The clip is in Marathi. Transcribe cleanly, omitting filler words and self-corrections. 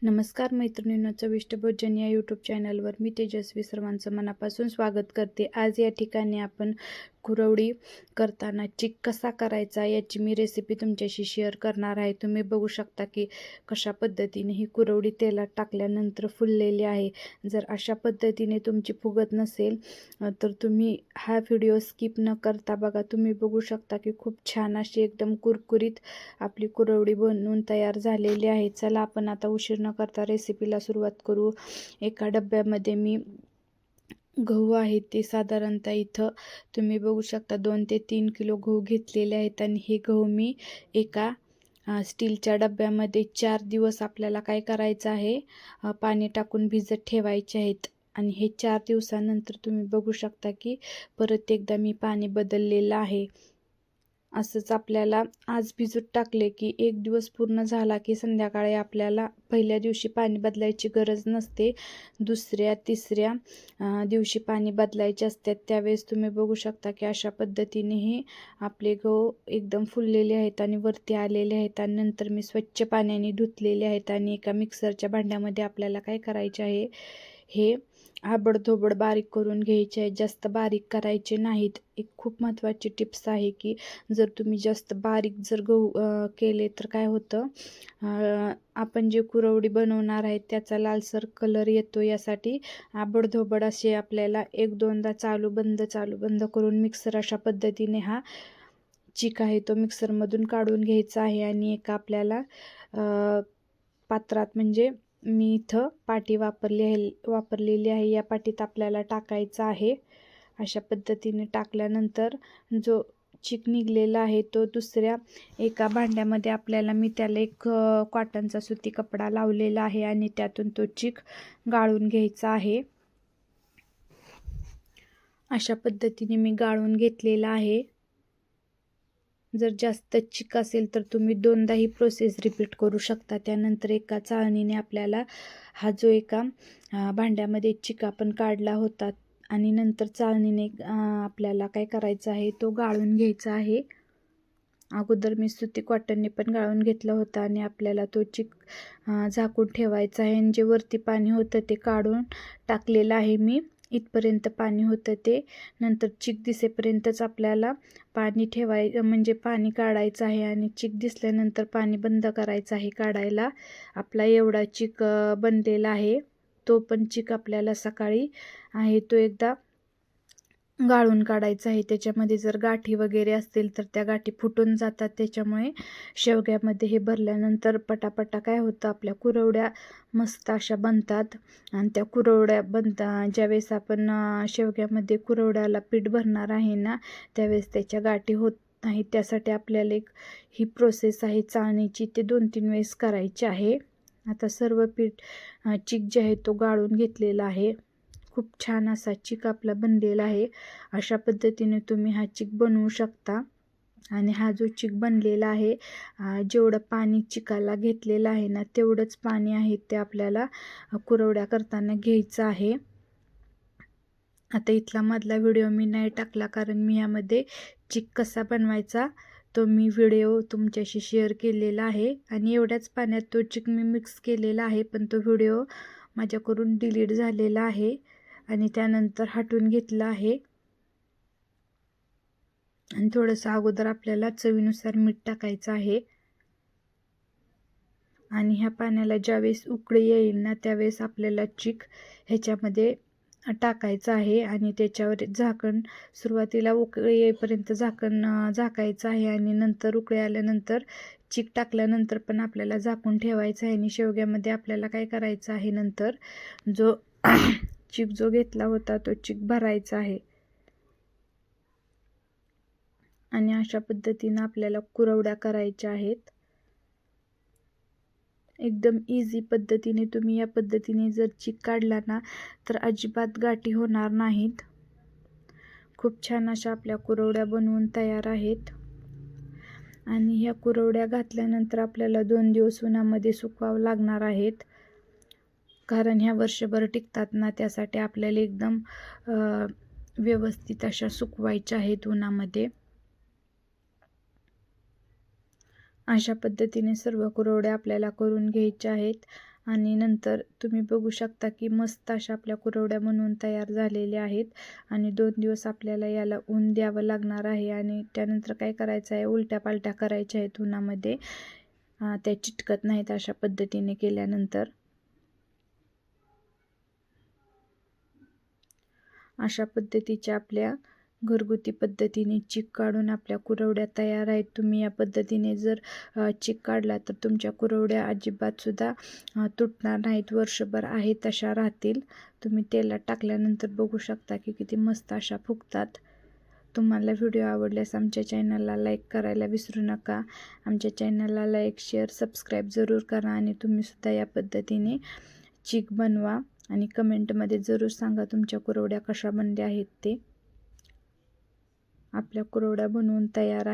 नमस्कार मैत्रिणींनो, चविष्ट भोजन या यूट्यूब चॅनलवर मी तेजस्वी सर्वांचं मनापासून स्वागत करते। आज या ठिकाणी आपण कुरवडी करताना चिक कसा करायचा याची मी रेसिपी तुमच्याशी शेअर करणार आहे। तुम्ही बघू शकता की कशा पद्धतीने ही कुरवडी तेलात टाकल्यानंतर फुललेली आहे। जर अशा पद्धतीने तुमची फुगत नसेल तर तुम्ही हा व्हिडिओ स्किप न करता बघा। तुम्ही बघू शकता की खूप छान अशी एकदम कुरकुरीत आपली कुरवडी बनवून तयार झालेली आहे। चला आपण आता उशीर न करता रेसिपीला सुरुवात करू। एका डब्यामध्ये मी गहू आहेत ते साधारणतः इथं तुम्ही बघू शकता 2 ते 3 किलो गहू घेतलेले आहेत आणि हे गहू मी एका स्टीलच्या डब्यामध्ये 4 दिवस आपल्याला काय करायचं आहे, पाणी टाकून भिजत ठेवायचे आहेत। आणि हे 4 दिवसानंतर तुम्ही बघू शकता की परत एकदा मी पाणी बदललेलं आहे। असंच आपल्याला आज भिजत टाकले की एक दिवस पूर्ण झाला की संध्याकाळी आपल्याला पहिल्या दिवशी पाणी बदलायची गरज नसते, दुसऱ्या तिसऱ्या दिवशी पाणी बदलायचे असतात। त्यावेळेस तुम्ही बघू शकता की अशा पद्धतीने हे आपले गहू एकदम फुललेले आहेत आणि वरती आलेले आहेत आणि नंतर मी स्वच्छ पाण्याने धुतलेले आहेत। आणि एका मिक्सरच्या भांड्यामध्ये आपल्याला काय करायचे आहे, हे आबडधोबड बारीक करून घ्यायचे आहे, जास्त बारीक करायचे नाहीत। एक खूप महत्त्वाची टिप्स आहे की जर तुम्ही जास्त बारीक जर गहू केले तर काय होतं, आपण जे कुरवडी बनवणार आहे त्याचा लालसर कलर येतो। यासाठी आबडधोबड असे आपल्याला एक दोनदा चालू बंद करून मिक्सर अशा पद्धतीने हा चिक आहे तो मिक्सरमधून काढून घ्यायचा आहे। आणि एक आपल्याला पात्रात म्हणजे मी इथं पाटी वापरलेली आहे, या पाटीत आपल्याला टाकायचं आहे। अशा पद्धतीने टाकल्यानंतर जो चिक निघलेला आहे तो दुसऱ्या एका भांड्यामध्ये आपल्याला मी त्याला एक कॉटनचा सुती कपडा लावलेला आहे आणि त्यातून तो चिक गाळून घ्यायचा आहे। अशा पद्धतीने मी गाळून घेतलेला आहे। जर जास्त चिक असेल तर तुम्ही दोनदा ही प्रोसेस रिपीट करू शकता। त्यानंतर एका चाळणीने आपल्याला हा जो एका भांड्यामध्ये चिक आपण काढला होता आणि नंतर चाळणीने आपल्याला काय करायचं आहे, तो गाळून घ्यायचा आहे। अगोदर मी सुती कॉटनने पण गाळून घेतला होता आणि आपल्याला तो चिक झाकून ठेवायचा आहे। आणि जे वरती पाणी होतं ते काढून टाकलेलं आहे मी, इथपर्यंत पाणी होतं ते। नंतर चिक दिसेपर्यंतच आपल्याला पाणी म्हणजे पाणी काढायचं आहे आणि चिक दिसल्यानंतर पाणी बंद करायचं आहे काढायला। आपला एवढा चिक बनलेला आहे। तो पण चिक आपल्याला सकाळी आहे तो एकदा गाळून काढायचा आहे। त्याच्यामध्ये जर गाठी वगैरे असतील तर त्या गाठी फुटून जातात। त्याच्यामुळे शेवग्यामध्ये हे भरल्यानंतर पटापटा काय होतं, आपल्या कुरवड्या मस्त अशा बनतात। आणि त्या कुरवड्या ज्यावेळेस आपण शेवग्यामध्ये कुरवड्याला पीठ भरणार आहे ना, त्यावेळेस त्याच्या गाठी होत नाही। त्यासाठी आपल्याला ही प्रोसेस आहे चाळणीची, ते 2-3 वेळेस करायची आहे। आता सर्व चिक जे आहे तो गाळून घेतलेला आहे। खूप छान असा चिक आपला बनलेला आहे। अशा पद्धतीने तुम्ही हा चिक बनवू शकता। आणि हा जो चिक बनलेला आहे, जेवढं पाणी चिकाला घेतलेलं आहे ना, तेवढंच पाणी आहे ते आपल्याला कुरवड्या करताना घ्यायचं आहे। आता इथला मधला व्हिडिओ मी नाही टाकला, कारण मी यामध्ये चिक कसा बनवायचा तो मी व्हिडिओ तुमच्याशी शेअर केलेला आहे। आणि एवढ्याच पाण्यात तो चिक मी मिक्स केलेला आहे, पण तो व्हिडिओ माझ्याकडून डिलीट झालेला आहे आणि त्यानंतर हटवून घेतला आहे। आणि थोडंसं अगोदर आपल्याला चवीनुसार मीठ टाकायचं आहे। आणि ह्या पाण्याला ज्यावेळेस उकळी येईल ना, त्यावेळेस आपल्याला चिक ह्याच्यामध्ये टाकायचं आहे आणि त्याच्यावर झाकण, सुरुवातीला उकळी येईपर्यंत झाकायचं आहे आणि नंतर उकळी आल्यानंतर चिक टाकल्यानंतर पण आपल्याला झाकून ठेवायचं आहे। आणि शेवग्यामध्ये आपल्याला काय करायचं आहे, नंतर जो चिक जो घेतला होता तो चिक भरायचा आहे। आणि अशा पद्धतीनं आपल्याला कुरवड्या करायच्या आहेत। एकदम इझी पद्धतीने तुम्ही या पद्धतीने जर चिक काढला ना, तर अजिबात गाठी होणार नाहीत। खूप छान अशा आपल्या कुरवड्या बनवून तयार आहेत। आणि ह्या कुरवड्या घातल्यानंतर आपल्याला 2 दिवस उन्हामध्ये सुकवावं लागणार आहेत, कारण ह्या वर्षभर टिकतात ना, त्यासाठी आपल्याला एकदम व्यवस्थित अशा सुकवायच्या आहेत उन्हामध्ये। अशा पद्धतीने सर्व कुरवड्या आपल्याला करून घ्यायच्या आहेत। आणि नंतर तुम्ही बघू शकता की मस्त अशा आपल्या कुरवड्या बनवून तयार झालेल्या आहेत. आणि 2 दिवस आपल्याला याला ऊन द्यावं लागणार आहे. आणि त्यानंतर काय करायचं आहे, उलट्या पालट्या करायच्या आहेत उन्हामध्ये, त्या चिटकत नाहीत अशा पद्धतीने केल्यानंतर. अशा पद्धतीच्या आपल्या घरगुती पद्धतीने चीक काढून आपल्या कुरवड्या तयार आहेत. तुम्ही या पद्धतीने जर चीक काढला तर तुमच्या कुरवड्या अजिबातसुद्धा तुटणार नाहीत, वर्षभर आहेत तशा राहतील. तुम्ही तेलात टाकल्यानंतर बघू शकता की किती मस्त अशा फुगतात. तुम्हाला व्हिडिओ आवडल्यास आमच्या चॅनलला लाईक करायला विसरू नका. आमच्या चॅनलला लाईक, शेअर, सबस्क्राईब जरूर करा. आणि तुम्हीसुद्धा या पद्धतीने चीक बनवा आणि कमेंटमध्ये जरूर सांगा तुमच्या कुरवड्या कशा बनल्या आहेत ते. आपल्या कुरवड्या बनवून तयार